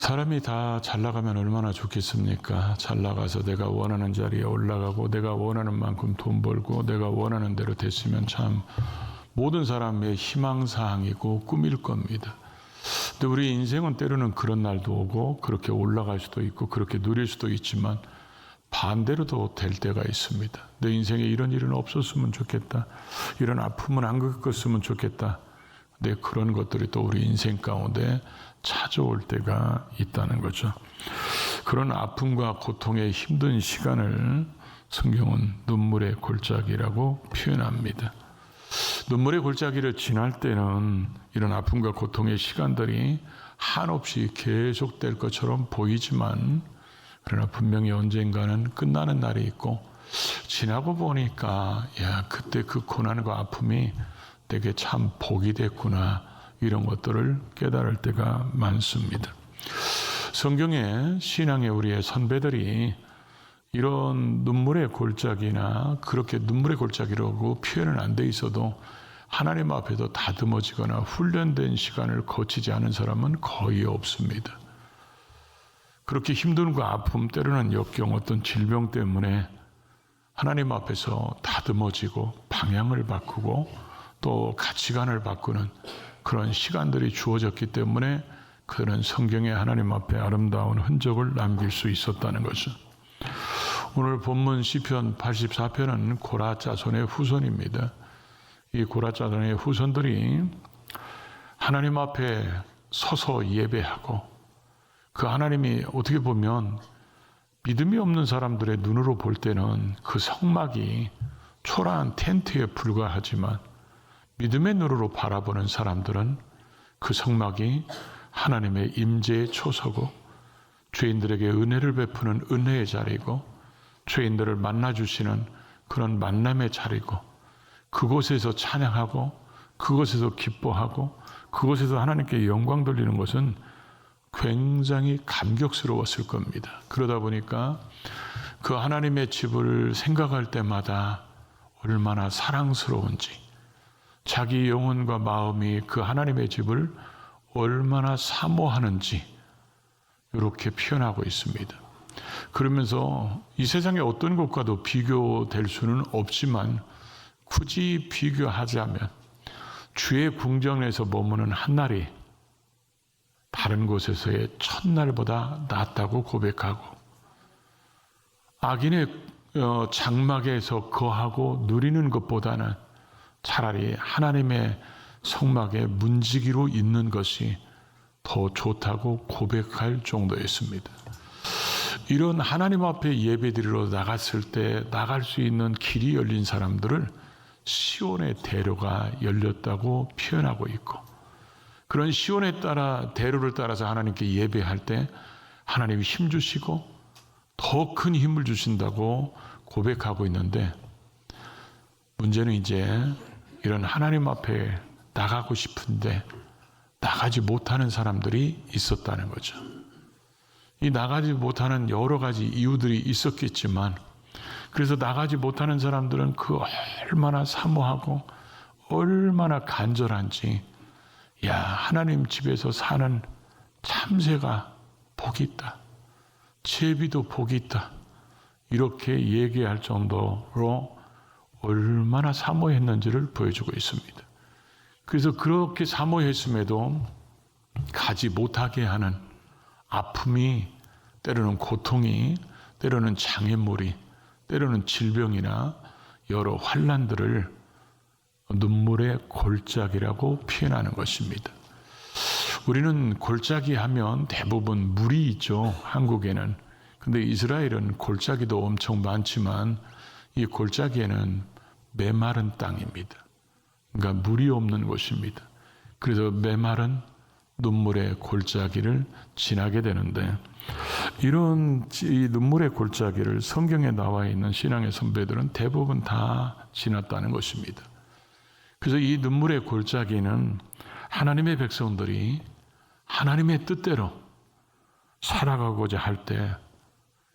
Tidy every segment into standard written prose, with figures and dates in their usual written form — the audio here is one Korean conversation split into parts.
사람이 다 잘 나가면 얼마나 좋겠습니까? 잘 나가서 내가 원하는 자리에 올라가고 내가 원하는 만큼 돈 벌고 내가 원하는 대로 됐으면 참 모든 사람의 희망사항이고 꿈일 겁니다. 근데 우리 인생은 때로는 그런 날도 오고 그렇게 올라갈 수도 있고 그렇게 누릴 수도 있지만 반대로도 될 때가 있습니다. 내 인생에 이런 일은 없었으면 좋겠다. 이런 아픔은 안 겪었으면 좋겠다. 근데 그런 것들이 또 우리 인생 가운데 찾아올 때가 있다는 거죠. 그런 아픔과 고통의 힘든 시간을 성경은 눈물의 골짜기라고 표현합니다. 눈물의 골짜기를 지날 때는 이런 아픔과 고통의 시간들이 한없이 계속될 것처럼 보이지만 그러나 분명히 언젠가는 끝나는 날이 있고 지나고 보니까 그때 그 고난과 아픔이 내게 참 복이 됐구나 이런 것들을 깨달을 때가 많습니다. 성경에 신앙의 우리의 선배들이 이런 눈물의 골짜기나 그렇게 눈물의 골짜기라고 표현은 안 돼 있어도 하나님 앞에서 다듬어지거나 훈련된 시간을 거치지 않은 사람은 거의 없습니다. 그렇게 힘듦과 아픔 때로는 역경 어떤 질병 때문에 하나님 앞에서 다듬어지고 방향을 바꾸고 또 가치관을 바꾸는 그런 시간들이 주어졌기 때문에 그들은 성경에 하나님 앞에 아름다운 흔적을 남길 수 있었다는 거죠. 오늘 본문 시편 84편은 고라 자손의 후손입니다. 이 고라 자손의 후손들이 하나님 앞에 서서 예배하고 그 하나님이 어떻게 보면 믿음이 없는 사람들의 눈으로 볼 때는 그 성막이 초라한 텐트에 불과하지만 믿음의 눈으로 바라보는 사람들은 그 성막이 하나님의 임재의 초소고 죄인들에게 은혜를 베푸는 은혜의 자리고 죄인들을 만나주시는 그런 만남의 자리고 그곳에서 찬양하고 그곳에서 기뻐하고 그곳에서 하나님께 영광 돌리는 것은 굉장히 감격스러웠을 겁니다. 그러다 보니까 그 하나님의 집을 생각할 때마다 얼마나 사랑스러운지 자기 영혼과 마음이 그 하나님의 집을 얼마나 사모하는지 이렇게 표현하고 있습니다. 그러면서 이 세상의 어떤 것과도 비교될 수는 없지만 굳이 비교하자면 주의 궁정에서 머무는 한 날이 다른 곳에서의 첫날보다 낫다고 고백하고 악인의 장막에서 거하고 누리는 것보다는 차라리 하나님의 성막에 문지기로 있는 것이 더 좋다고 고백할 정도였습니다. 이런 하나님 앞에 예배드리러 나갔을 때 나갈 수 있는 길이 열린 사람들을 시온의 대로가 열렸다고 표현하고 있고 그런 시온에 따라 대로를 따라서 하나님께 예배할 때 하나님이 힘 주시고 더 큰 힘을 주신다고 고백하고 있는데 문제는 이제 이런 하나님 앞에 나가고 싶은데 나가지 못하는 사람들이 있었다는 거죠. 이 나가지 못하는 여러 가지 이유들이 있었겠지만 그래서 나가지 못하는 사람들은 그 얼마나 사모하고 얼마나 간절한지 하나님 집에서 사는 참새가 복이 있다. 제비도 복이 있다. 이렇게 얘기할 정도로 얼마나 사모했는지를 보여주고 있습니다. 그래서 그렇게 사모했음에도 가지 못하게 하는 아픔이 때로는 고통이 때로는 장애물이 때로는 질병이나 여러 환난들을 눈물의 골짜기라고 표현하는 것입니다. 우리는 골짜기 하면 대부분 물이 있죠. 한국에는. 근데 이스라엘은 골짜기도 엄청 많지만 이 골짜기에는 메마른 땅입니다. 그러니까 물이 없는 곳입니다. 그래서 메마른 눈물의 골짜기를 지나게 되는데 이런 이 눈물의 골짜기를 성경에 나와 있는 신앙의 선배들은 대부분 다 지났다는 것입니다. 그래서 이 눈물의 골짜기는 하나님의 백성들이 하나님의 뜻대로 살아가고자 할 때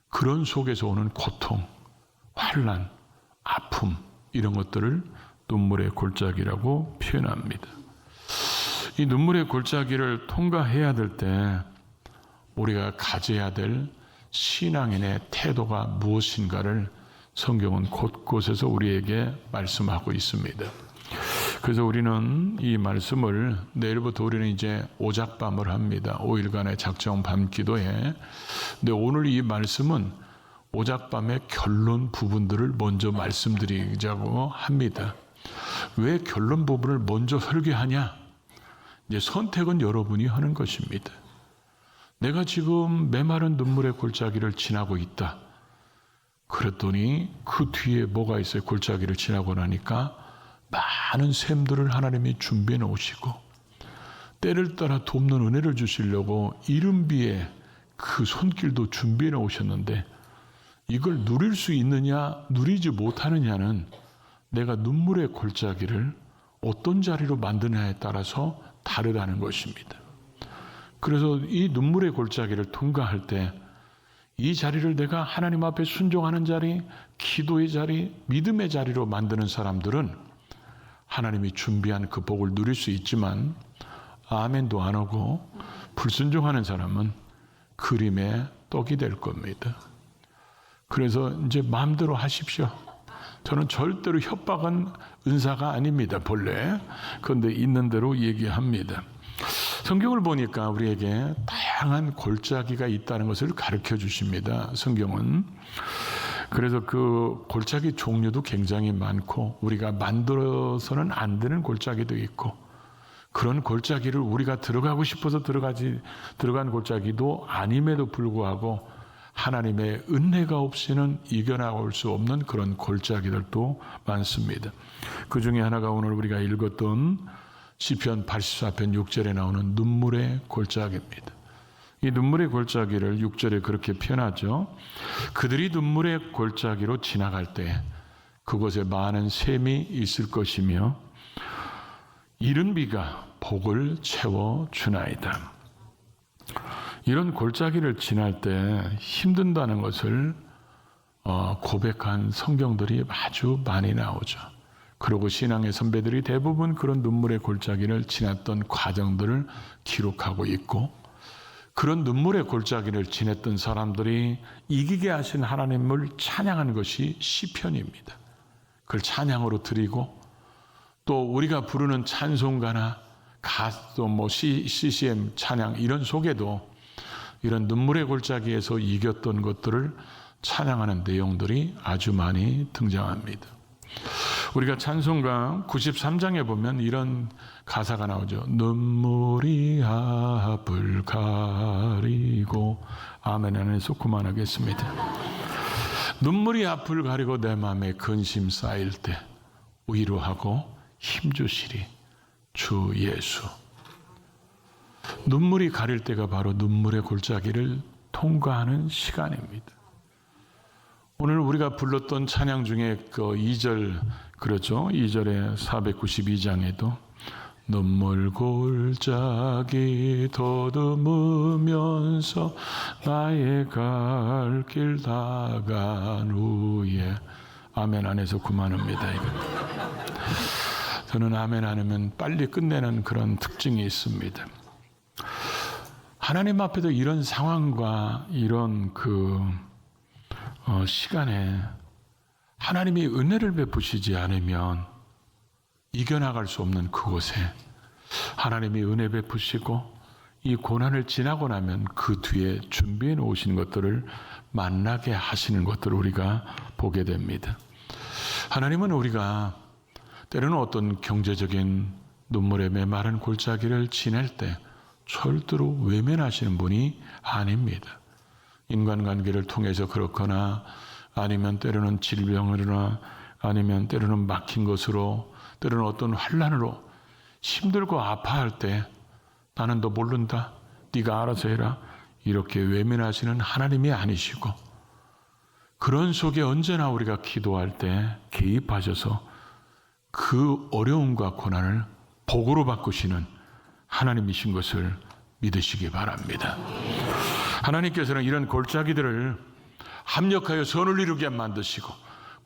그런 속에서 오는 고통, 환난, 아픔 이런 것들을 눈물의 골짜기라고 표현합니다. 이 눈물의 골짜기를 통과해야 될 때 우리가 가져야 될 신앙인의 태도가 무엇인가를 성경은 곳곳에서 우리에게 말씀하고 있습니다. 그래서 우리는 이 말씀을 내일부터 우리는 이제 오작밤을 합니다. 5일간의 작정 밤 기도회. 근데 오늘 이 말씀은 오작밤의 결론 부분들을 먼저 말씀드리자고 합니다. 왜 결론 부분을 먼저 설교하냐? 이제 선택은 여러분이 하는 것입니다. 내가 지금 메마른 눈물의 골짜기를 지나고 있다. 그랬더니 그 뒤에 뭐가 있어요? 골짜기를 지나고 나니까 많은 샘들을 하나님이 준비해 놓으시고 때를 따라 돕는 은혜를 주시려고 이른비에 그 손길도 준비해 놓으셨는데 이걸 누릴 수 있느냐 누리지 못하느냐는 내가 눈물의 골짜기를 어떤 자리로 만드냐에 따라서 다르다는 것입니다. 그래서 이 눈물의 골짜기를 통과할 때 이 자리를 내가 하나님 앞에 순종하는 자리, 기도의 자리, 믿음의 자리로 만드는 사람들은 하나님이 준비한 그 복을 누릴 수 있지만 아멘도 안 하고 불순종하는 사람은 그림의 떡이 될 겁니다. 그래서 이제 마음대로 하십시오. 저는 절대로 협박은 은사가 아닙니다. 본래. 그런데 있는 대로 얘기합니다. 성경을 보니까 우리에게 다양한 골짜기가 있다는 것을 가르쳐 주십니다. 성경은. 그래서 그 골짜기 종류도 굉장히 많고 우리가 만들어서는 안 되는 골짜기도 있고 그런 골짜기를 우리가 들어가고 싶어서 들어간 골짜기도 아님에도 불구하고 하나님의 은혜가 없이는 이겨나올 수 없는 그런 골짜기들도 많습니다. 그 중에 하나가 오늘 우리가 읽었던 시편 84편 6절에 나오는 눈물의 골짜기입니다. 이 눈물의 골짜기를 6절에 그렇게 표현하죠. 그들이 눈물의 골짜기로 지나갈 때 그곳에 많은 샘이 있을 것이며 이른 비가 복을 채워주나이다. 이런 골짜기를 지날 때 힘든다는 것을 고백한 성경들이 아주 많이 나오죠. 그리고 신앙의 선배들이 대부분 그런 눈물의 골짜기를 지났던 과정들을 기록하고 있고 그런 눈물의 골짜기를 지냈던 사람들이 이기게 하신 하나님을 찬양한 것이 시편입니다. 그걸 찬양으로 드리고 또 우리가 부르는 찬송가나 또 뭐 CCM 찬양 이런 속에도 이런 눈물의 골짜기에서 이겼던 것들을 찬양하는 내용들이 아주 많이 등장합니다. 우리가 찬송가 93장에 보면 이런 가사가 나오죠. 눈물이 앞을 가리고 아멘 안에서 그만하겠습니다. 눈물이 앞을 가리고 내 마음에 근심 쌓일 때 위로하고 힘주시리 주 예수. 눈물이 가릴 때가 바로 눈물의 골짜기를 통과하는 시간입니다. 오늘 우리가 불렀던 찬양 중에 그 2절 그렇죠. 2절에 492장에도 눈물 골짜기 더듬으면서 나의 갈 길 다간 후에 아멘 안에서 그만합니다. 이거. 저는 아멘 안 하면 빨리 끝내는 그런 특징이 있습니다. 하나님 앞에도 이런 상황과 이런 시간에 하나님이 은혜를 베푸시지 않으면 이겨나갈 수 없는 그곳에 하나님이 은혜 베푸시고 이 고난을 지나고 나면 그 뒤에 준비해 놓으신 것들을 만나게 하시는 것들을 우리가 보게 됩니다. 하나님은 우리가 때로는 어떤 경제적인 눈물의 메마른 골짜기를 지낼 때 절대로 외면하시는 분이 아닙니다. 인간관계를 통해서 그렇거나 아니면 때로는 질병으로나 아니면 때로는 막힌 것으로 때로는 어떤 환난으로 힘들고 아파할 때 나는 너 모른다. 네가 알아서 해라. 이렇게 외면하시는 하나님이 아니시고 그런 속에 언제나 우리가 기도할 때 개입하셔서 그 어려움과 고난을 복으로 바꾸시는 하나님이신 것을 믿으시기 바랍니다. 하나님께서는 이런 골짜기들을 합력하여 선을 이루게 만드시고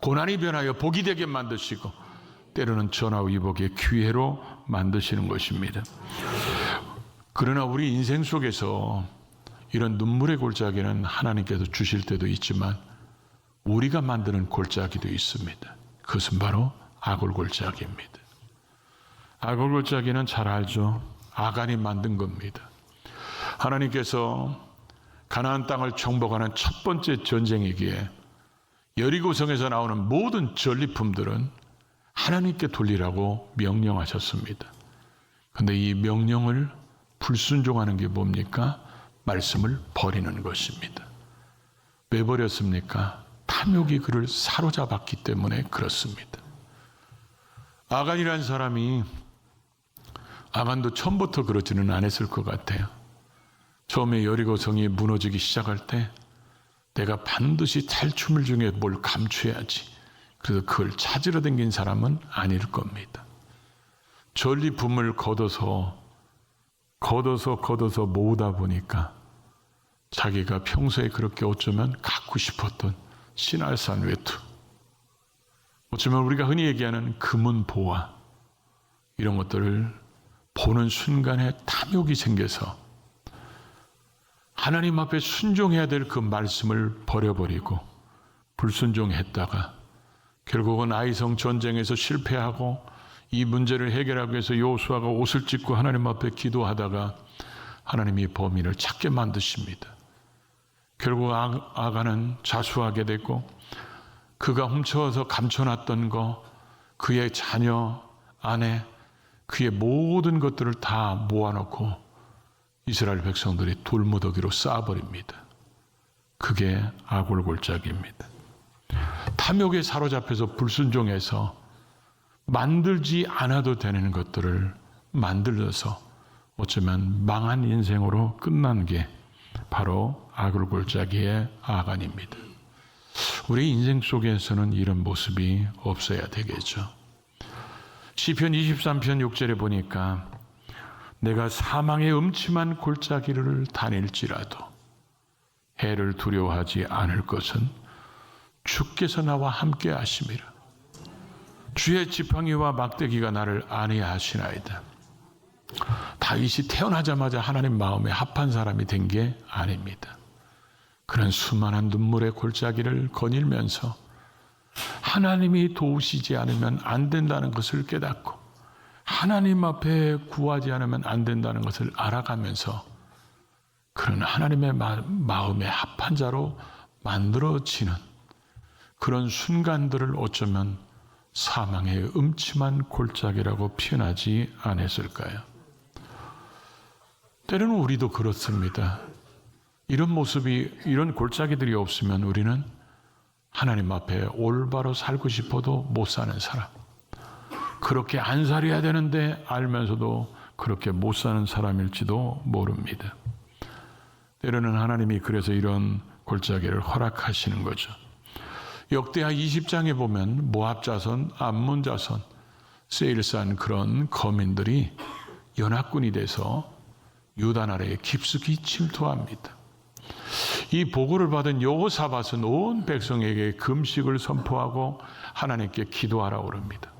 고난이 변하여 복이 되게 만드시고 때로는 전화위복의 기회로 만드시는 것입니다. 그러나 우리 인생 속에서 이런 눈물의 골짜기는 하나님께서 주실 때도 있지만 우리가 만드는 골짜기도 있습니다. 그것은 바로 아골 골짜기입니다. 아골 골짜기는 잘 알죠. 아간이 만든 겁니다. 하나님께서 가나안 땅을 정복하는 첫 번째 전쟁이기에 여리고성에서 나오는 모든 전리품들은 하나님께 돌리라고 명령하셨습니다. 그런데 이 명령을 불순종하는 게 뭡니까? 말씀을 버리는 것입니다. 왜 버렸습니까? 탐욕이 그를 사로잡았기 때문에 그렇습니다. 아간이라는 사람이, 아간도 처음부터 그러지는 않았을 것 같아요. 처음에 여리고성이 무너지기 시작할 때 내가 반드시 탈춤을 중에 뭘 감춰야지, 그래서 그걸 찾으러 댕긴 사람은 아닐 겁니다. 전리품을 걷어서 모으다 보니까 자기가 평소에 그렇게 어쩌면 갖고 싶었던 신할산 외투, 어쩌면 우리가 흔히 얘기하는 금은 보화, 이런 것들을 보는 순간에 탐욕이 생겨서 하나님 앞에 순종해야 될 그 말씀을 버려버리고 불순종했다가 결국은 아이성 전쟁에서 실패하고 이 문제를 해결하기 위해서 여호수아가 옷을 찢고 하나님 앞에 기도하다가 하나님이 범인을 찾게 만드십니다. 결국 아간은 자수하게 되고 그가 훔쳐서 감춰놨던 거, 그의 자녀, 아내, 그의 모든 것들을 다 모아놓고 이스라엘 백성들이 돌무더기로 쌓아버립니다. 그게 아골 골짜기입니다. 탐욕에 사로잡혀서 불순종해서 만들지 않아도 되는 것들을 만들어서 어쩌면 망한 인생으로 끝난 게 바로 아골 골짜기의 아간입니다. 우리 인생 속에서는 이런 모습이 없어야 되겠죠. 시편 23편 6절에 보니까 내가 사망의 음침한 골짜기를 다닐지라도 해를 두려워하지 않을 것은 주께서 나와 함께 하심이라. 주의 지팡이와 막대기가 나를 안위하시나이다. 다윗이 태어나자마자 하나님 마음에 합한 사람이 된 게 아닙니다. 그런 수많은 눈물의 골짜기를 거닐면서 하나님이 도우시지 않으면 안 된다는 것을 깨닫고 하나님 앞에 구하지 않으면 안 된다는 것을 알아가면서 그런 하나님의 마음에 합한 자로 만들어지는 그런 순간들을 어쩌면 사망의 음침한 골짜기라고 표현하지 않았을까요? 때로는 우리도 그렇습니다. 이런 모습이, 이런 골짜기들이 없으면 우리는 하나님 앞에 올바로 살고 싶어도 못 사는 사람, 그렇게 안 살아야 되는데 알면서도 그렇게 못 사는 사람일지도 모릅니다. 때로는 하나님이 그래서 이런 골짜기를 허락하시는 거죠. 역대하 20장에 보면 모압 자손, 암몬 자손, 세일산 그런 거민들이 연합군이 돼서 유다 나라에 깊숙이 침투합니다. 이 보고를 받은 여호사밧은 온 백성에게 금식을 선포하고 하나님께 기도하라고 그럽니다.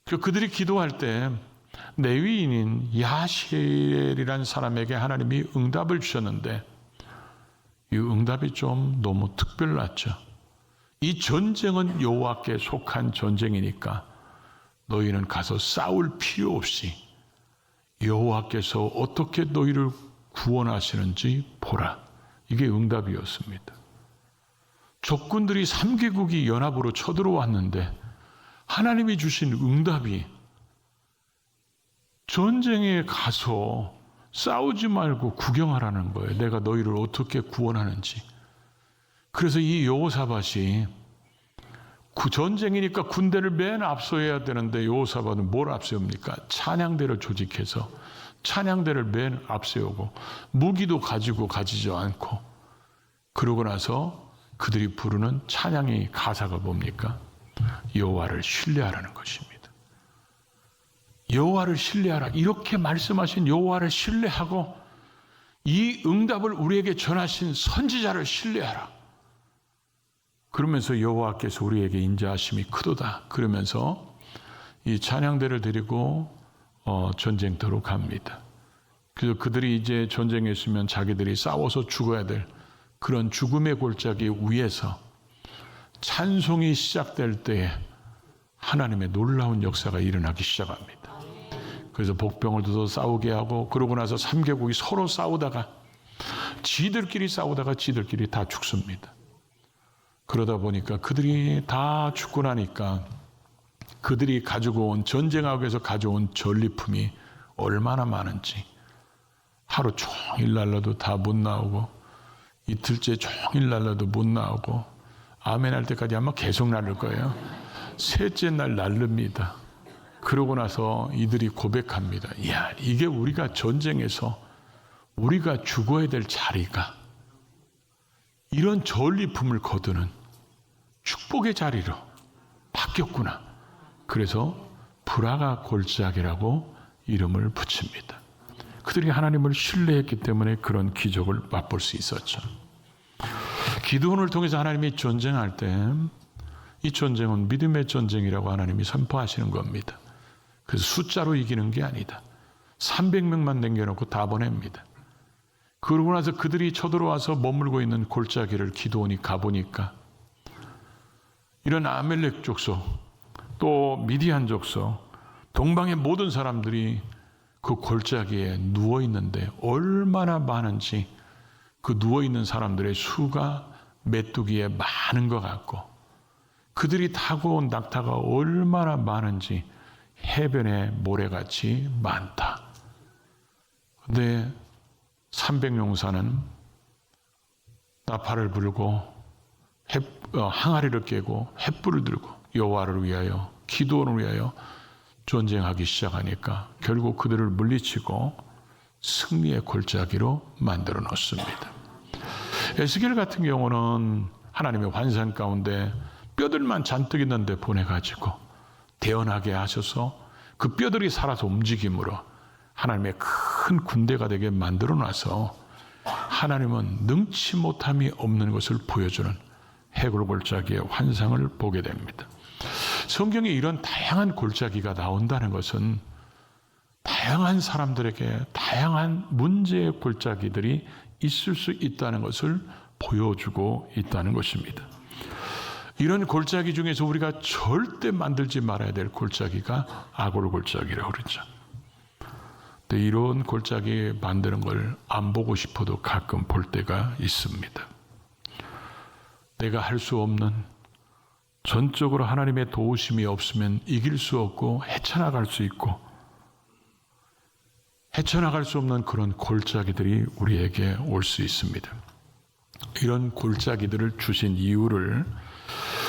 그들이 기도할 때 레위인인 야시엘이라는 사람에게 하나님이 응답을 주셨는데 이 응답이 좀 너무 특별났죠. 이 전쟁은 여호와께 속한 전쟁이니까 너희는 가서 싸울 필요 없이 여호와께서 어떻게 너희를 구원하시는지 보라. 이게 응답이었습니다. 적군들이 3개국이 연합으로 쳐들어왔는데 하나님이 주신 응답이 전쟁에 가서 싸우지 말고 구경하라는 거예요. 내가 너희를 어떻게 구원하는지. 그래서 이 여호사밧이 전쟁이니까 군대를 맨 앞서야 되는데 여호사밧은 뭘 앞세웁니까? 찬양대를 조직해서 찬양대를 맨 앞세우고 무기도 가지고 가지지 않고, 그러고 나서 그들이 부르는 찬양의 가사가 뭡니까? 여호와를 신뢰하라는 것입니다. 여호와를 신뢰하라. 이렇게 말씀하신 여호와를 신뢰하고 이 응답을 우리에게 전하신 선지자를 신뢰하라. 그러면서 여호와께서 우리에게 인자하심이 크도다. 그러면서 이 찬양대를 드리고 전쟁터로 갑니다. 그래서 그들이 이제 전쟁에 있으면 자기들이 싸워서 죽어야 될 그런 죽음의 골짜기 위에서 찬송이 시작될 때에 하나님의 놀라운 역사가 일어나기 시작합니다. 그래서 복병을 둬서 싸우게 하고, 그러고 나서 3개국이 서로 싸우다가 지들끼리 다 죽습니다. 그러다 보니까 그들이 다 죽고 나니까 그들이 가지고 온, 전쟁하기 위해서 가져온 전리품이 얼마나 많은지 하루 종일 날라도 다 못 나오고, 이틀째 종일 날라도 못 나오고, 아멘 할 때까지 아마 계속 날릴 거예요. 셋째 날 날릅니다. 그러고 나서 이들이 고백합니다. 이야, 이게 우리가 전쟁에서 우리가 죽어야 될 자리가 이런 전리품을 거두는 축복의 자리로 바뀌었구나. 그래서 브라가 골짜기라고 이름을 붙입니다. 그들이 하나님을 신뢰했기 때문에 그런 기적을 맛볼 수 있었죠. 기드온을 통해서 하나님이 전쟁할 때 이 전쟁은 믿음의 전쟁이라고 하나님이 선포하시는 겁니다. 그래서 숫자로 이기는 게 아니다. 300명만 남겨놓고 다 보냅니다. 그러고 나서 그들이 쳐들어와서 머물고 있는 골짜기를 기드온이 가보니까 이런 아멜렉 족속, 또 미디안 족속, 동방의 모든 사람들이 그 골짜기에 누워있는데 얼마나 많은지, 그 누워있는 사람들의 수가 메뚜기에 많은 것 같고, 그들이 타고 온 낙타가 얼마나 많은지 해변의 모래같이 많다. 근데 300용사는 나팔을 불고 항아리를 깨고 횃불을 들고 여호와를 위하여, 기도원을 위하여 전쟁하기 시작하니까 결국 그들을 물리치고 승리의 골짜기로 만들어 놓습니다. 에스겔 같은 경우는 하나님의 환상 가운데 뼈들만 잔뜩 있는데 보내가지고 태어나게 하셔서 그 뼈들이 살아서 움직임으로 하나님의 큰 군대가 되게 만들어 놔서 하나님은 능치 못함이 없는 것을 보여주는 해골 골짜기의 환상을 보게 됩니다. 성경에 이런 다양한 골짜기가 나온다는 것은 다양한 사람들에게 다양한 문제의 골짜기들이 있을 수 있다는 것을 보여주고 있다는 것입니다. 이런 골짜기 중에서 우리가 절대 만들지 말아야 될 골짜기가 아골 골짜기라고 그러죠. 근데 이런 골짜기 만드는 걸 안 보고 싶어도 가끔 볼 때가 있습니다. 내가 할 수 없는, 전적으로 하나님의 도우심이 없으면 이길 수 없고 헤쳐나갈 수 있고 헤쳐나갈 수 없는 그런 골짜기들이 우리에게 올 수 있습니다. 이런 골짜기들을 주신 이유를,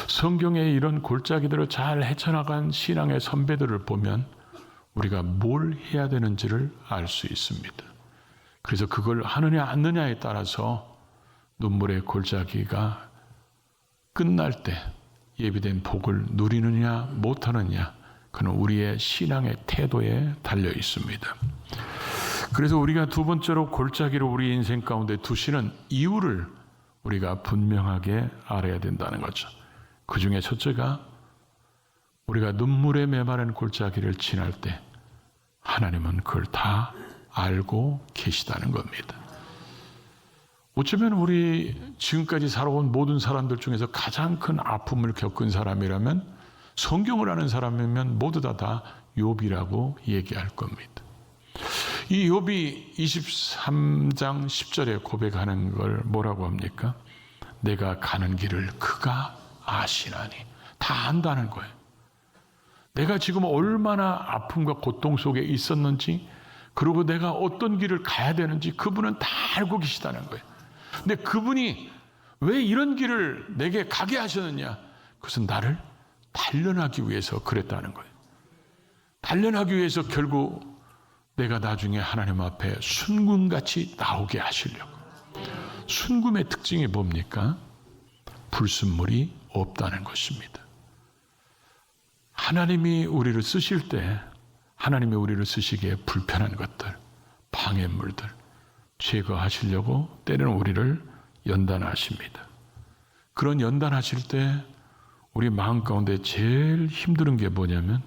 성경에 이런 골짜기들을 잘 헤쳐나간 신앙의 선배들을 보면 우리가 뭘 해야 되는지를 알 수 있습니다. 그래서 그걸 하느냐 안 하느냐에 따라서 눈물의 골짜기가 끝날 때 예비된 복을 누리느냐 못하느냐, 그는 우리의 신앙의 태도에 달려 있습니다. 그래서 우리가 두 번째로 골짜기로 우리 인생 가운데 두시는 이유를 우리가 분명하게 알아야 된다는 거죠. 그 중에 첫째가, 우리가 눈물에 메마른 골짜기를 지날 때 하나님은 그걸 다 알고 계시다는 겁니다. 어쩌면 우리 지금까지 살아온 모든 사람들 중에서 가장 큰 아픔을 겪은 사람이라면, 성경을 아는 사람이면 모두 다 욥이라고 얘기할 겁니다. 이 욥이 23장 10절에 고백하는 걸 뭐라고 합니까? 내가 가는 길을 그가 아시나니. 다 안다는 거예요. 내가 지금 얼마나 아픔과 고통 속에 있었는지, 그리고 내가 어떤 길을 가야 되는지 그분은 다 알고 계시다는 거예요. 근데 그분이 왜 이런 길을 내게 가게 하셨느냐? 그것은 나를 단련하기 위해서 그랬다는 거예요. 단련하기 위해서 결국 내가 나중에 하나님 앞에 순금같이 나오게 하시려고. 순금의 특징이 뭡니까? 불순물이 없다는 것입니다. 하나님이 우리를 쓰실 때, 하나님이 우리를 쓰시기에 불편한 것들, 방해물들 제거하시려고 때로는 우리를 연단하십니다. 그런 연단하실 때 우리 마음 가운데 제일 힘든 게 뭐냐면,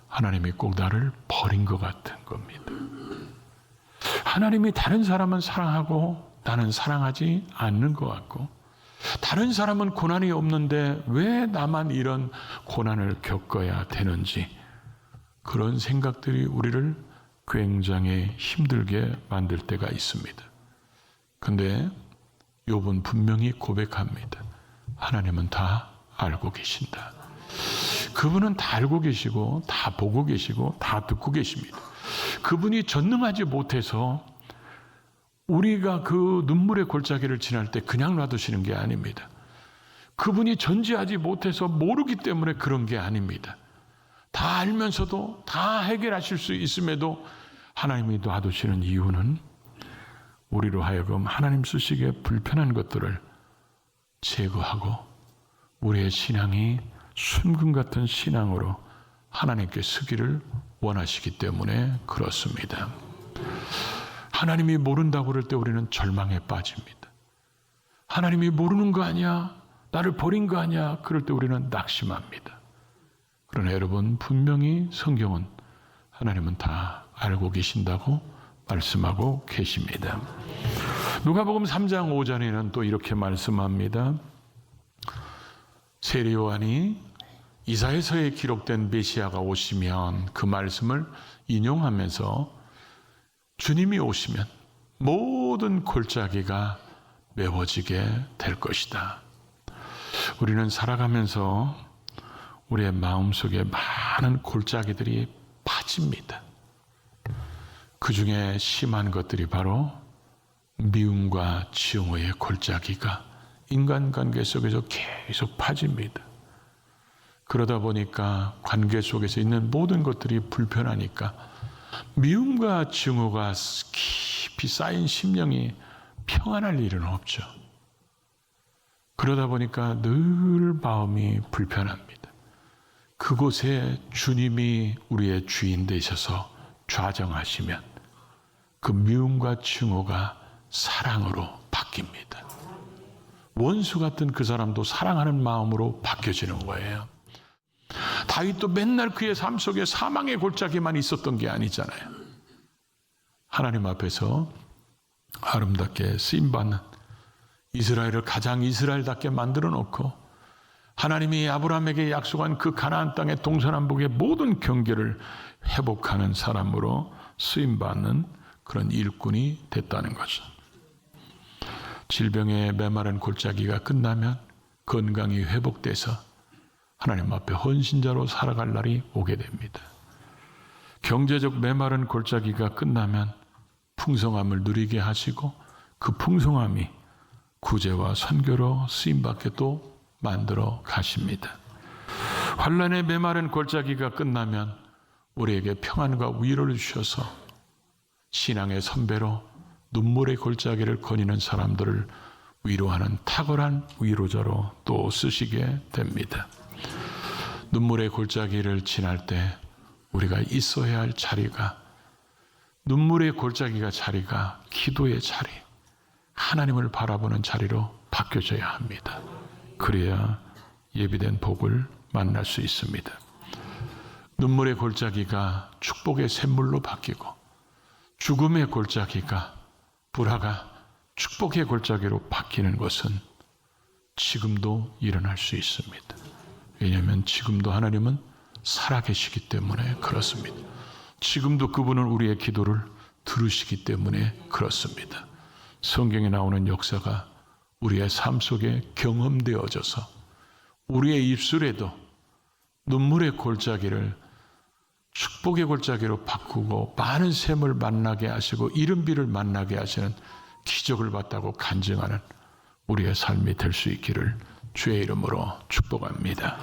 하나님이 꼭 나를 버린 것 같은 겁니다. 하나님이 다른 사람은 사랑하고 나는 사랑하지 않는 것 같고, 다른 사람은 고난이 없는데 왜 나만 이런 고난을 겪어야 되는지, 그런 생각들이 우리를 굉장히 힘들게 만들 때가 있습니다. 근데 욥은 분명히 고백합니다. 하나님은 다 알고 계신다. 그분은 다 알고 계시고 다 보고 계시고 다 듣고 계십니다. 그분이 전능하지 못해서 우리가 그 눈물의 골짜기를 지날 때 그냥 놔두시는 게 아닙니다. 그분이 전지하지 못해서 모르기 때문에 그런 게 아닙니다. 다 알면서도 다 해결하실 수 있음에도 하나님이 놔두시는 이유는 우리로 하여금 하나님 쓰시기에 불편한 것들을 제거하고 우리의 신앙이 순금 같은 신앙으로 하나님께 서기를 원하시기 때문에 그렇습니다. 하나님이 모른다고 그럴 때 우리는 절망에 빠집니다. 하나님이 모르는 거 아니야? 나를 버린 거 아니야? 그럴 때 우리는 낙심합니다. 그러나 여러분, 분명히 성경은 하나님은 다 알고 계신다고 말씀하고 계십니다. 누가복음 3장 5절에는 또 이렇게 말씀합니다. 세례 요한이 이사야서에 기록된 메시아가 오시면 그 말씀을 인용하면서 주님이 오시면 모든 골짜기가 메워지게 될 것이다. 우리는 살아가면서 우리의 마음속에 많은 골짜기들이 파집니다. 그 중에 심한 것들이 바로 미움과 증오의 골짜기가 인간관계 속에서 계속 파집니다. 그러다 보니까 관계 속에서 있는 모든 것들이 불편하니까 미움과 증오가 깊이 쌓인 심령이 평안할 일은 없죠. 그러다 보니까 늘 마음이 불편합니다. 그곳에 주님이 우리의 주인 되셔서 좌정하시면 그 미움과 증오가 사랑으로 바뀝니다. 원수 같은 그 사람도 사랑하는 마음으로 바뀌어지는 거예요. 다윗도 맨날 그의 삶 속에 사망의 골짜기만 있었던 게 아니잖아요. 하나님 앞에서 아름답게 쓰임받는 이스라엘을 가장 이스라엘답게 만들어 놓고 하나님이 아브라함에게 약속한 그 가나안 땅의 동서남북의 모든 경계를 회복하는 사람으로 쓰임받는 그런 일꾼이 됐다는 거죠. 질병의 메마른 골짜기가 끝나면 건강이 회복돼서 하나님 앞에 헌신자로 살아갈 날이 오게 됩니다. 경제적 메마른 골짜기가 끝나면 풍성함을 누리게 하시고 그 풍성함이 구제와 선교로 쓰임받게 또 만들어 가십니다. 환난의 메마른 골짜기가 끝나면 우리에게 평안과 위로를 주셔서 신앙의 선배로 눈물의 골짜기를 거니는 사람들을 위로하는 탁월한 위로자로 또 쓰시게 됩니다. 눈물의 골짜기를 지날 때 우리가 있어야 할 자리가, 눈물의 골짜기가 자리가 기도의 자리, 하나님을 바라보는 자리로 바뀌어져야 합니다. 그래야 예비된 복을 만날 수 있습니다. 눈물의 골짜기가 축복의 샘물로 바뀌고 죽음의 골짜기가, 불화가 축복의 골짜기로 바뀌는 것은 지금도 일어날 수 있습니다. 왜냐하면 지금도 하나님은 살아계시기 때문에 그렇습니다. 지금도 그분은 우리의 기도를 들으시기 때문에 그렇습니다. 성경에 나오는 역사가 우리의 삶 속에 경험되어져서 우리의 입술에도 눈물의 골짜기를 축복의 골짜기로 바꾸고 많은 샘을 만나게 하시고 이른비를 만나게 하시는 기적을 봤다고 간증하는 우리의 삶이 될 수 있기를 주의 이름으로 축복합니다.